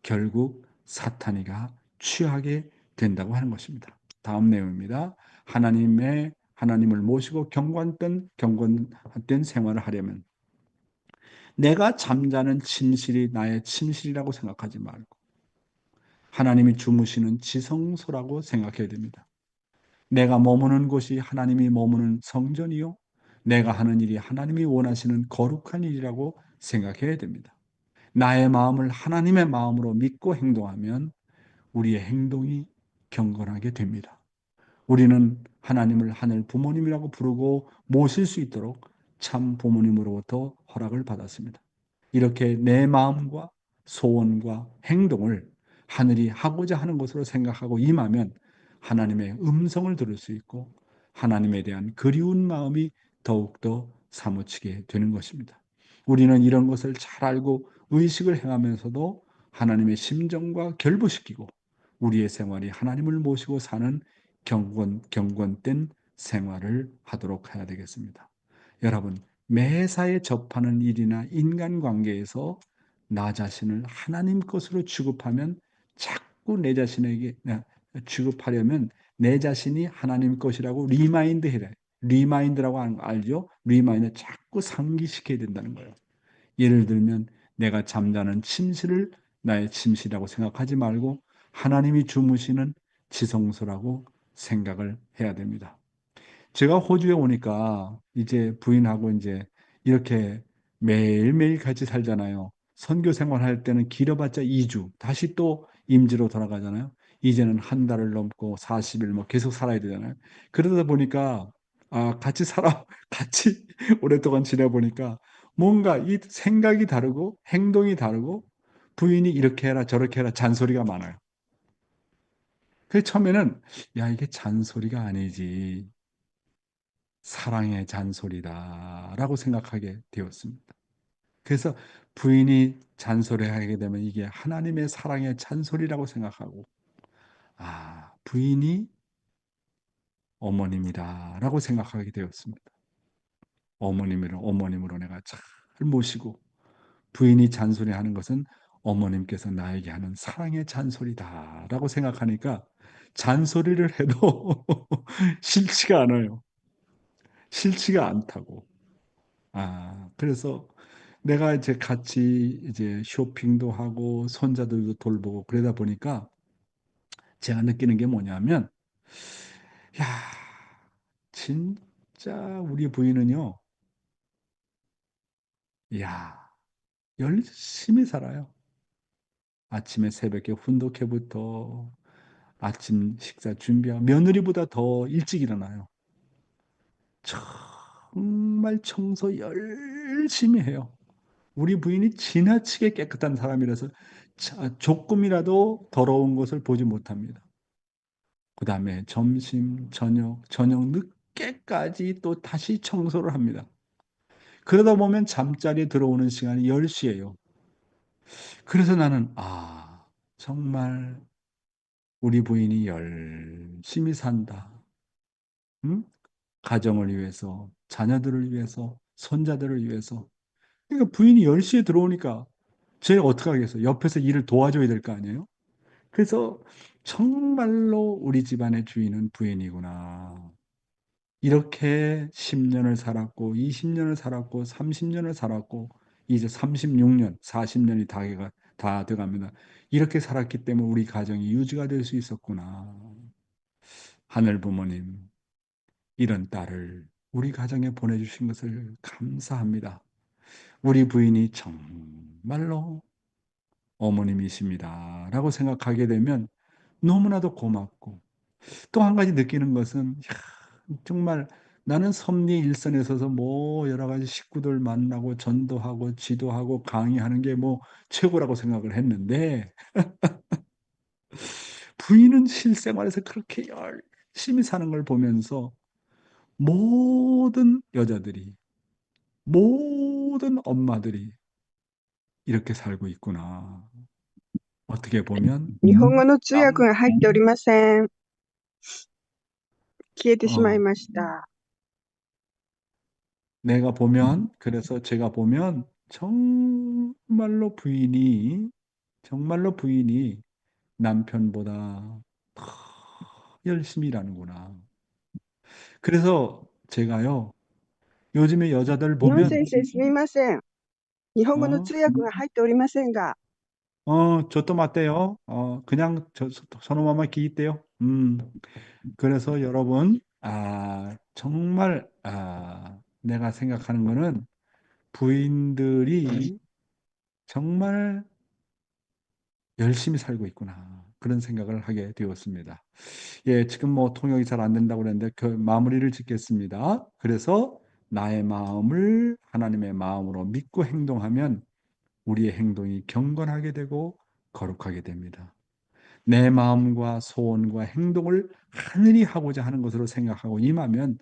결국 사탄이가 취하게 된다고 하는 것입니다. 다음 내용입니다. 하나님을 모시고 경건된 생활을 하려면 내가 잠자는 침실이 나의 침실이라고 생각하지 말고 하나님이 주무시는 지성소라고 생각해야 됩니다. 내가 머무는 곳이 하나님이 머무는 성전이요. 내가 하는 일이 하나님이 원하시는 거룩한 일이라고 생각해야 됩니다. 나의 마음을 하나님의 마음으로 믿고 행동하면 우리의 행동이 경건하게 됩니다. 우리는 하나님을 하늘 부모님이라고 부르고 모실 수 있도록 참 부모님으로부터 허락을 받았습니다. 이렇게 내 마음과 소원과 행동을 하늘이 하고자 하는 것으로 생각하고 임하면 하나님의 음성을 들을 수 있고 하나님에 대한 그리운 마음이 더욱더 사무치게 되는 것입니다. 우리는 이런 것을 잘 알고 의식을 행하면서도 하나님의 심정과 결부시키고 우리의 생활이 하나님을 모시고 사는 경건된 생활을 하도록 해야 되겠습니다. 여러분, 매사에 접하는 일이나 인간관계에서 나 자신을 하나님 것으로 취급하면 자꾸 내 자신에게 취급하려면 내 자신이 하나님 것이라고 리마인드 해라. 리마인드라고 하는 거 알죠? 리마인드 자꾸 상기시켜야 된다는 거예요. 예를 들면 내가 잠자는 침실을 나의 침실이라고 생각하지 말고 하나님이 주무시는 지성소라고 생각을 해야 됩니다. 제가 호주에 오니까 이제 부인하고 이제 이렇게 매일매일 같이 살잖아요. 선교 생활할 때는 길어봤자 2주, 다시 또 임지로 돌아가잖아요. 이제는 한 달을 넘고 40일 뭐 계속 살아야 되잖아요. 그러다 보니까 같이 같이 오랫동안 지내보니까 뭔가 이 생각이 다르고 행동이 다르고 부인이 이렇게 해라 저렇게 해라 잔소리가 많아요. 그 처음에는 야, 이게 잔소리가 아니지. 사랑의 잔소리다라고 생각하게 되었습니다. 그래서 부인이 잔소리하게 되면 이게 하나님의 사랑의 잔소리라고 생각하고 부인이 어머님이다라고 생각하게 되었습니다. 어머님으로 내가 잘 모시고 부인이 잔소리하는 것은 어머님께서 나에게 하는 사랑의 잔소리다라고 생각하니까 잔소리를 해도 싫지가 않아요. 싫지가 않다고. 그래서 내가 이제 같이 이제 쇼핑도 하고 손자들도 돌보고 그러다 보니까 제가 느끼는 게 뭐냐면, 야, 진짜 우리 부인은요, 야, 열심히 살아요. 아침에 새벽에 훈독회부터 아침 식사 준비하고 며느리보다 더 일찍 일어나요. 정말 청소 열심히 해요. 우리 부인이 지나치게 깨끗한 사람이라서 조금이라도 더러운 것을 보지 못합니다. 그 다음에 점심, 저녁 늦게까지 또 다시 청소를 합니다. 그러다 보면 잠자리에 들어오는 시간이 10시예요. 그래서 나는, 정말 우리 부인이 열심히 산다. 응? 가정을 위해서, 자녀들을 위해서, 손자들을 위해서. 그러니까 부인이 10시에 들어오니까 저희가 어떻게 하겠어요? 옆에서 일을 도와줘야 될 거 아니에요? 그래서 정말로 우리 집안의 주인은 부인이구나. 이렇게 10년을 살았고, 20년을 살았고, 30년을 살았고, 이제 36년, 40년이 다 돼갑니다. 이렇게 살았기 때문에 우리 가정이 유지가 될 수 있었구나. 하늘 부모님, 이런 딸을 우리 가정에 보내주신 것을 감사합니다. 우리 부인이 정말로 어머님이십니다. 라고 생각하게 되면 너무나도 고맙고, 또 한 가지 느끼는 것은, 정말 나는 섭리 일선에 서서 뭐 여러 가지 식구들 만나고 전도하고 지도하고 강의하는 게 뭐 최고라고 생각을 했는데, 부인은 실생활에서 그렇게 열심히 사는 걸 보면서 모든 여자들이, 모든 엄마들이 이렇게 살고 있구나. 어떻게 보면, 日本語の通訳が入っておりません。消えてしまいました。어, 그래서 제가 보면 정말로 부인이 남편보다 더 열심히 일하는구나. 그래서 제가요, 요즘에 여자들 보면, 어, 日本先生すみません。日本語の通訳が入っておりませんが、저도 맞대요. 그냥 저놈아만 기있대요. 그래서 여러분, 정말, 내가 생각하는 거는 부인들이 정말 열심히 살고 있구나. 그런 생각을 하게 되었습니다. 예, 지금 뭐 통역이 잘 안 된다고 그랬는데 그 마무리를 짓겠습니다. 그래서 나의 마음을 하나님의 마음으로 믿고 행동하면 우리의 행동이 경건하게 되고 거룩하게 됩니다. 내 마음과 소원과 행동을 하늘이 하고자 하는 것으로 생각하고 임하면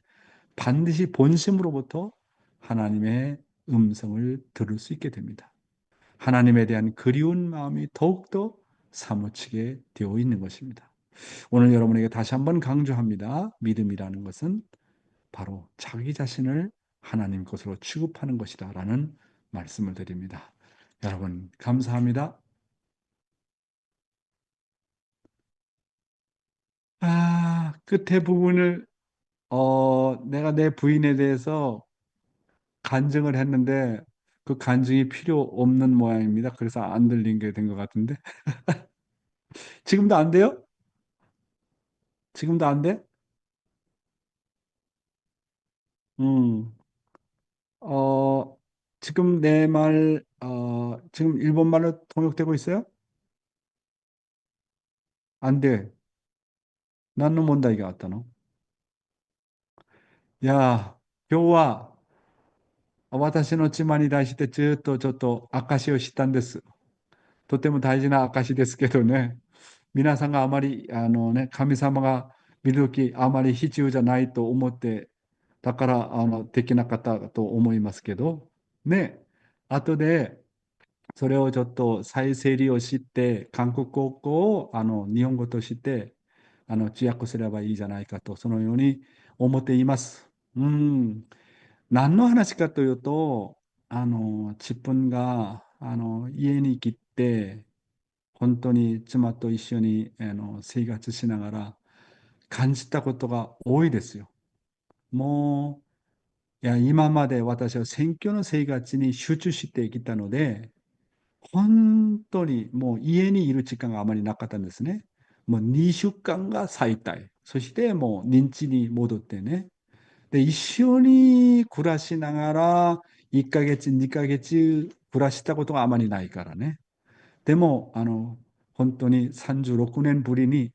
반드시 본심으로부터 하나님의 음성을 들을 수 있게 됩니다. 하나님에 대한 그리운 마음이 더욱더 사무치게 되어 있는 것입니다. 오늘 여러분에게 다시 한번 강조합니다. 믿음이라는 것은 바로 자기 자신을 하나님 것으로 취급하는 것이다 라는 말씀을 드립니다. 여러분 감사합니다. 끝에 부분을 내가 내 부인에 대해서 간증을 했는데 그 간증이 필요 없는 모양입니다. 그래서 안 들린 게 된 것 같은데 지금도 안 돼요? 지금도 안 돼? 음. 어, 지금 내 말, 지금 일본말로 통역되고 있어요? 안 돼. 何の問題があったの？いやー、今日は私の妻に対してずっと証ししたんです。とても大事な証ですけどね。皆さんがあまり、神様が見るときあまり必要じゃないと思って、だから、できなかったと思いますけど、ね。後でそれをちょっと再整理をして、韓国語を日本語として、通訳すればいいじゃないかと、そのように思っています。何の話かというと、自分が、家に来て、本当に妻と一緒に、生活しながら感じたことが多いですよ。もう、いや、今まで私は選挙の生活に集中してきたので、本当にもう家にいる時間があまりなかったんですね。もう2週間が最大。そしてもう認知に戻ってね。で、一緒に暮らしながら、1ヶ月、2ヶ月暮らしたことがあまりないからね。でも、本当に36年ぶりに、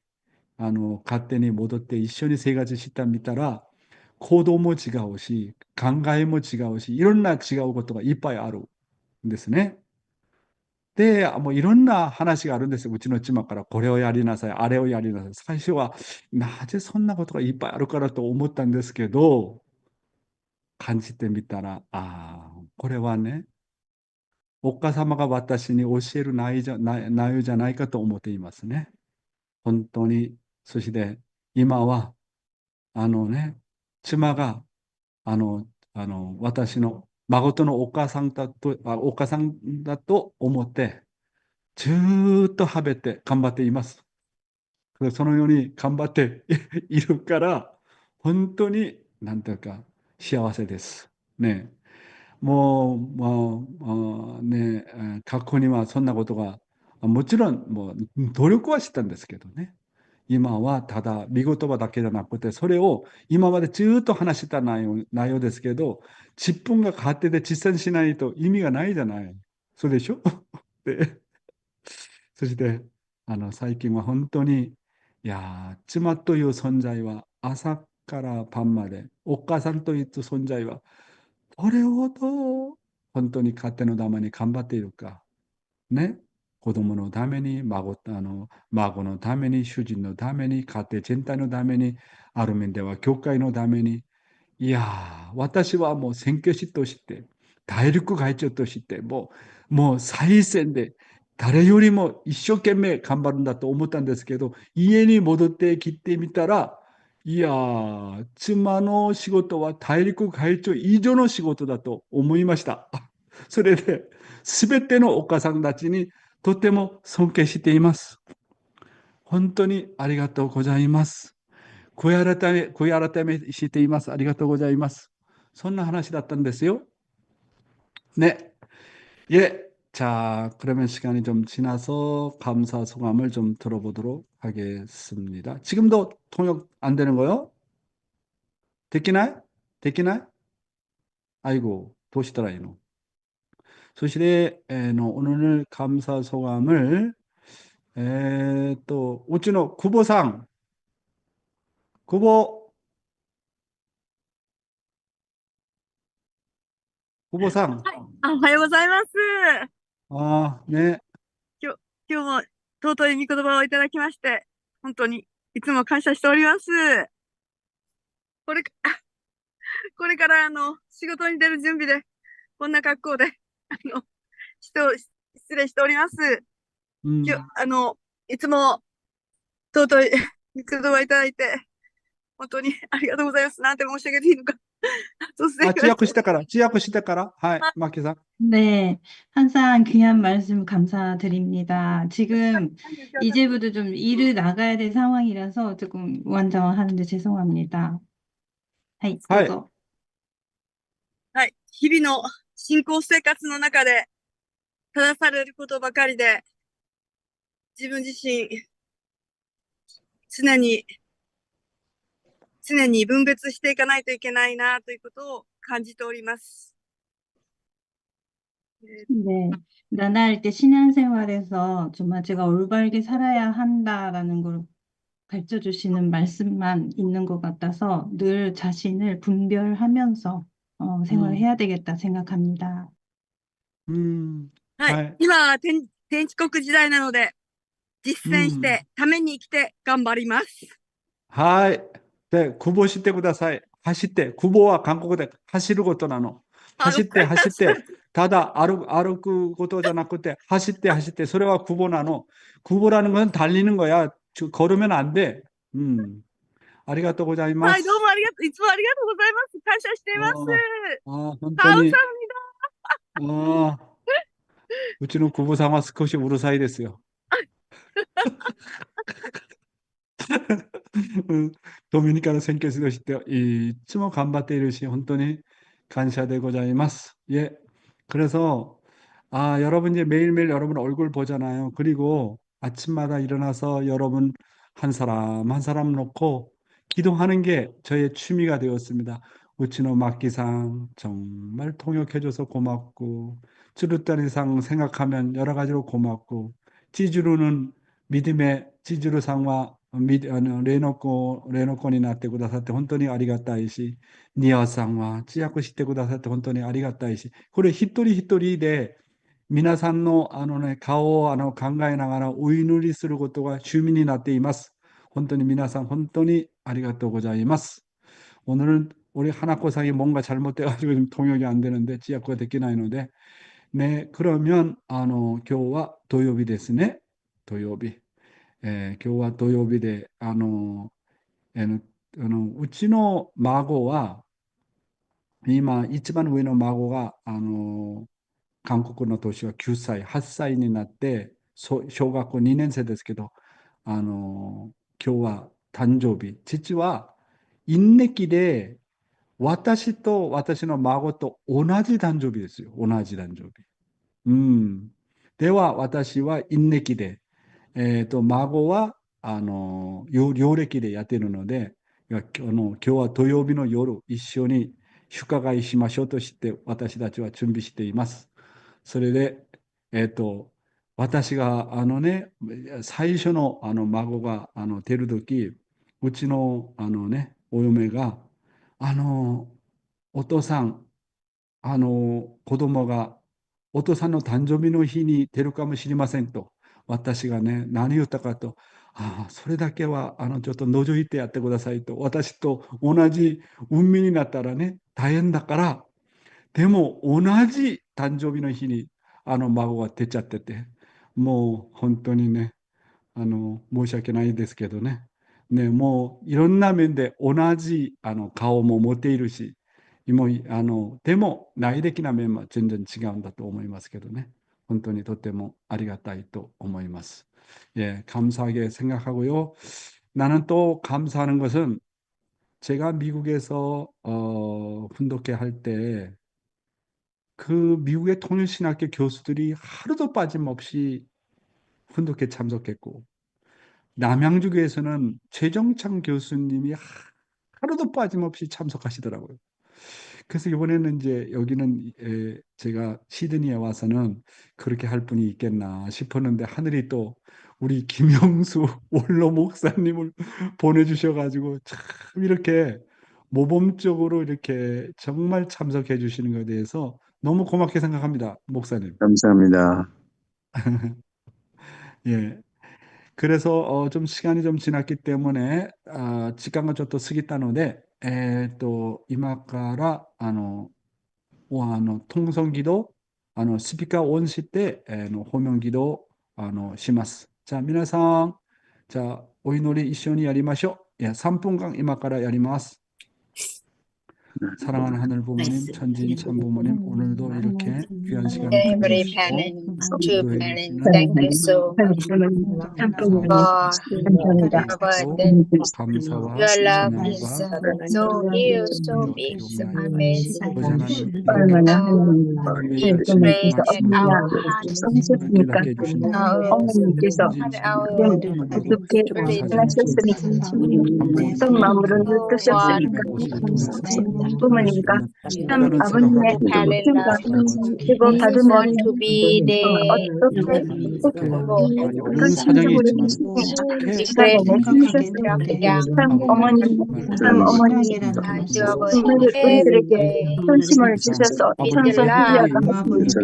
勝手に戻って一緒に生活したみたら、行動も違うし、考えも違うし、いろんな違うことがいっぱいあるんですね。で、もういろんな話があるんですよ。うちの妻からこれをやりなさい、あれをやりなさい。最初は、なぜそんなことがいっぱいあるからと思ったんですけど、感じてみたら、これはね、お母様が私に教える内容じゃないかと思っていますね。本当に。そして、今は、妻が、あの、私の孫のお母さんだと、お母さんだと思って、ずーっと食べて頑張っています。そのように頑張っているから、本当に、なんていうか、幸せです。ね。ね、過去にはそんなことが、もちろん、努力はしたんですけどね。今はただ見言葉だけじゃなくて、それを今までずっと話してた内容ですけど、自分が勝手で実践しないと意味がないじゃない。そうでしょで、そして、最近は本当に、いや妻という存在は朝から晩まで、お母さんという存在は、どれほど本当に家庭のために頑張っているか。ね。子供のために、孫のために、主人のために、家庭全体のために、ある面では教会のために、いや私はもう宣教師として、大陸会長として、もう最先で、誰よりも一生懸命頑張るんだと思ったんですけど、家に戻ってきてみたら、いや妻の仕事は大陸会長以上の仕事だと思いました。それで、すべてのお母さんたちにとても尊敬しています。本当にありがとうございます。悔い改めしています。ありがとうございます。そんな話だったんですよ. 네. 예. 자, 그러면 시간이 좀 지나서 감사 소감을 좀 들어보도록 하겠습니다. 지금도 통역 안 되는 거요? 됐기나요? 됐기나요? 아이고, 도시더라이노. 소실의 오늘 감사 소감을 또 우찌노 구보상 구보 구보상 はい。おはようございます。아, 네. 今日、今日も尊い御言葉をいただきまして、本当にいつも感謝しております。これ、これから仕事に出る準備で、こんな格好で、人を失礼しております。今日、음. いつも尊い御言葉をいただいて、本当にありがとうございます。なんて申し上げていいのか、突然 아, 言われて。지약시대가라. 하이, 마키상. 네, 항상 귀한 말씀 감사드립니다. 지금 はい。 이제부터 좀 일을 나가야 될 상황이라서 조금 우왕좌왕하는데 죄송합니다. 하이, 하이. どうぞ. はい。日々の信仰生活の中で、正されることばかりで、自分自身、常に常に分別していかないといけないなということを感じております。네, 나날할 때 신앙생활에서 정말 제가 올바르게 살아야 한다라는 걸 가르쳐 주시는 말씀만 있는 것 같아서 늘 자신을 분별하면서 음, 생활해야 되겠다 생각합니다. はい。하이. 今は天地国時代なので、実践し 음, て、ために生きて頑張ります。 하이. 네, 구보 시대 구다사이. 하시때, 구보와韓国で 하시ることなの. わかり 하시때, まし 하시때. ただ歩くことじゃなくて 하시때, 하시때. それは 구보나노. 구보라는 건 달리는 거야. 걸으면 안 돼. ありがとうございた。はい、どうます. もありがとう、いつもありがとうございます。感謝しています。 어, 아, カウサム 本当に, 어, うちの久保さんは少しうるさいですよ。ドミニカの宣教師としていつも頑張っているし、本当に感謝でございます。예. 그래서 여러분 이제 매일매일 여러분 얼굴 보잖아요. 그리고 아침마다 일어나서 여러분 한 사람 한 사람 놓고 기도하는 게 저의 취미가 되었습니다. 우치노 막기상 정말 통역해줘서 고맙고 쭈루따리상 생각하면 여러 가지로 고맙고 찌주루는 믿음의 찌주루 상과レノコになってくださって本当にありがたいし、ニアさんは通訳してくださって本当にありがたいし、これ一人一人で皆さんの顔を考えながらお祈りすることが趣味になっています。本当に皆さん本当にありがとうございます。 오늘은 우리 하나코상이 뭔가 잘못돼가지고 지금 통역이 안 되는데 지역가 되기ない ので, 네, 그러면 今日は 土曜日 ですね. 土曜日. 今日は 土曜日 で うちの孫は今、一番上の孫が、韓国の年は9歳、8歳になって、小学校2年生ですけど、今日は誕生日。父は、陰暦で、私と私の孫と同じ誕生日ですよ。同じ誕生日。うん。では、私は陰暦で、孫は、陽暦でやってるので、今日は土曜日の夜、一緒に祝賀しましょうとして、私たちは準備しています。それで、私が、最初の、孫が、出るとき、うちの、お嫁が、お父さん、子供がお父さんの誕生日の日に出るかもしれませんと、私がね、何言ったかと、ああ、それだけは、ちょっと覗いてやってくださいと、私と同じ運命になったらね、大変だから、でも同じ誕生日の日に、孫が出ちゃってて、もう本当にね、申し訳ないですけどね。ね、もういろんな面で同じ顔も持っているし、もうでも内的な面は全然違うんだと思いますけどね。本当にとてもありがたいと思います. 예, 감사하게 생각하고요. 나는 또 감사하는 것은 제가 미국에서 훈독회 할 때 그 미국의 통일신학교 교수들이 하루도 빠짐없이 훈독회 참석했고 남양주교에서는 최정창 교수님이 하루도 빠짐없이 참석하시더라고요. 그래서 이번에는 이제 여기는 제가 시드니에 와서는 그렇게 할 분이 있겠나 싶었는데 하늘이 또 우리 김영수 원로 목사님을 보내주셔가지고 참 이렇게 모범적으로 이렇게 정말 참석해 주시는 것에 대해서 너무 고맙게 생각합니다, 목사님. 감사합니다. 예. 그래서 좀 시간이 좀 지났기 때문에 시간가ちょっと過ぎたので、今から통성기도 스피커 온 시대 호명기도します. 자, 皆さん, 자, お祈り一緒にやりましょう. 예, 3분간今からやります. 사랑하는 하늘 부모님, 천지인 참 부모님, 오늘도 이렇게 귀한 시간을 Every 가져주시고 parent, true 기도해 parent, 주시는 thank you so much for 감사하고 your burden. 감사와 Your love is 찬양과 so huge, so 기도 big, so 드리옵나이다. amazing. 아버지 하나님, 얼마나 We 우리에게 주신 pray that 말씀을 our hearts 깨닫게 해주신 어머니께서 천지인 참 our 어떻게 감사드립니다. 하셨습니까? 어떤 마음으로 뜻하셨습니까? 모습을 통해서 부모님과 참 다른 아버님의 생각하고 parent 힘과 love. 그리고 We 다른 want to be 어떻게 이렇게 어떤 어려운 사정이 심정으로 있지만 했습니까? We 이렇게 pray 시간을 that you 내주셨습니까? instruct young 참 어머니, 참 어머니, 정말 every 우리들에게 day 선심을 주셔서 with the 선선 love 훈련을 아버님께서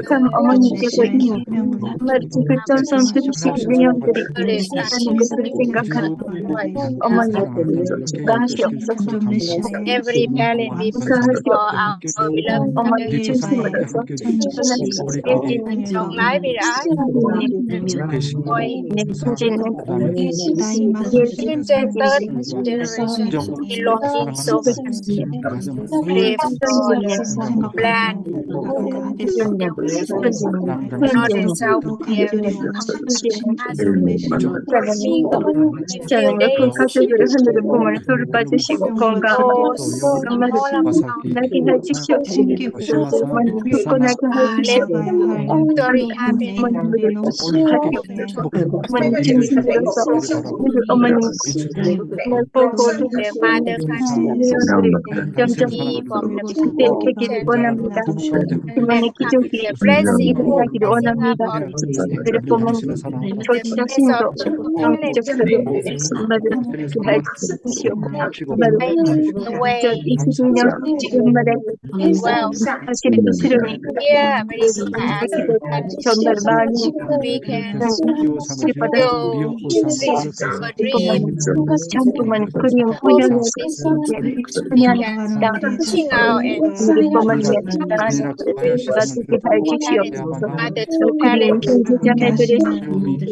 참 어머니께서 아버지의 이 계명을 정말 지글전선 들으신 인연들이 있다는 것을 생각하는 어머니 축하하시옵소서. every parent we pray for our beloved 어머니 mother 중심으로서 in long life with us. 네, 진진은 Children, third generation, we longing so much. Pray for your plan, not in South Korea, 저는 그 가족들의 하늘의 꿈을 돌봐주시고 건강하고 정말 나게 해주시옵시고 어머니 굳건하게 해주시옵시고 어머니 어머니 중심으로서 우리 어머니 날 보고 their mother 인연들이 점점 되기를 원합니다. 부모님의 기적이 the blessing 일어나기를 원합니다. 우리 부모님 저 자신도 영적으로 정말로 잘 주시옵고 정말로 저 22년 정말에 사실을 들으니 here very fast and 정말 많이 we can 받아 our dream 참부만 그리운 hope 훈련을 this we 그냥 can 땅 reaching out and 우리 부모님의 땅한 제가 되게 밝히시옵소서 mother to 그리운 parent 형제자매들의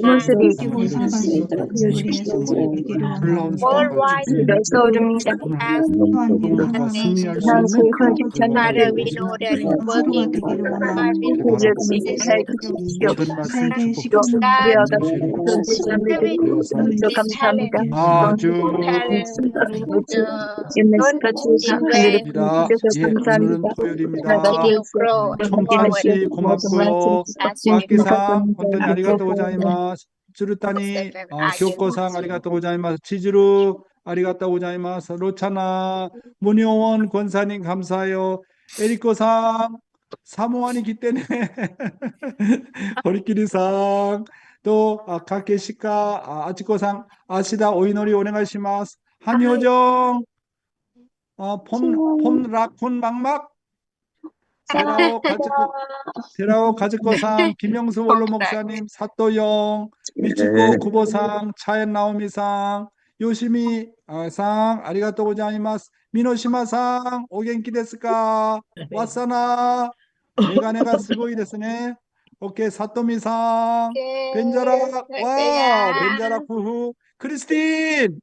모습이 우리의 되기를 원합니다. worldwide 기도에 떠오릅니다. as 그들과 승리할 수 하나님 있는 하나님 저와 하나님 여러분의 모습을 주시기를 하루가 되기를 원하옵니다. 이렇게 바라고 주옵소서. 모든 말씀 세계의 축복하시고 시간을 인도하시기를 되어서 되게 아주 입니다. 예, 오늘은 토요일입니다. 촌판 씨 고맙고요. 꽉기상 혼돈이 아리가또 고자이마스. 쭈르타니 교코상 아리가또 고자이마스. 치즈루 아리가또 고자이마스. 로차나 문효원 권사님 감사해요. 에리코상 사모하니 기때네. 호리키리상 또 가케시카 아치코상 아시다 오이노리 오네가시마스. 한효정 폼라쿤 막막 세라오 가즈코상 김영수 원로 목사님 사또영 미치코 구보상 차엔 나오미상 요시미 상 아리가또 고자이마스 미노시마상 오겐키 데스까 와사나 메가네가 스고이 데스네 오케이 사또미상 벤자락 와 벤자락 후후 크리스틴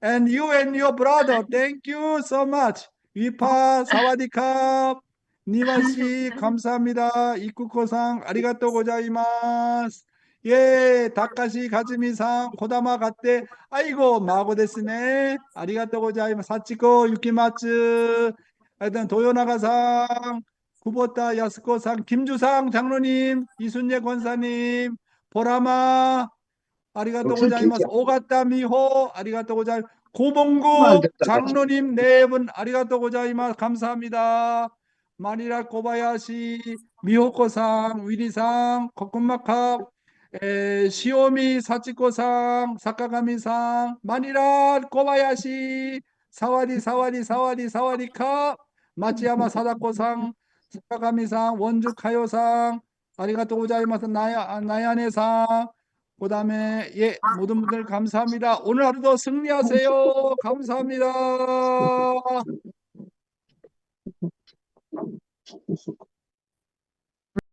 and you and your brother thank you so much 위파 사와디캅 니마씨 감사합니다. 이쿠코상 아리가또 고자이마스. 예, 다카시 가즈미상 고다마 갔대. 아이고 마고 데스네. 아리가또 고자이마스. 사치코 유키마츠. 하여튼 도요나가상 구보타 야스코상 김주상 장로님 이순재 권사님 보라마 아리가또 고자이마스. 오가타 미호 아리가또 고자이마스. 고봉구 장로님 네 분 아리가또 고자이마스. 감사합니다. 마니라 코바야시, 미호코상, 위리상, 코쿤마캅, 시오미 사치코상, 사카가미상, 마니라 코바야시, 사와디 마치야마 사다코상, 사카가미상, 원주 카요상, 아리가또 고자이마스 나야네상, 그 다음에 예 모든 분들 감사합니다. 오늘 하루도 승리하세요. 감사합니다.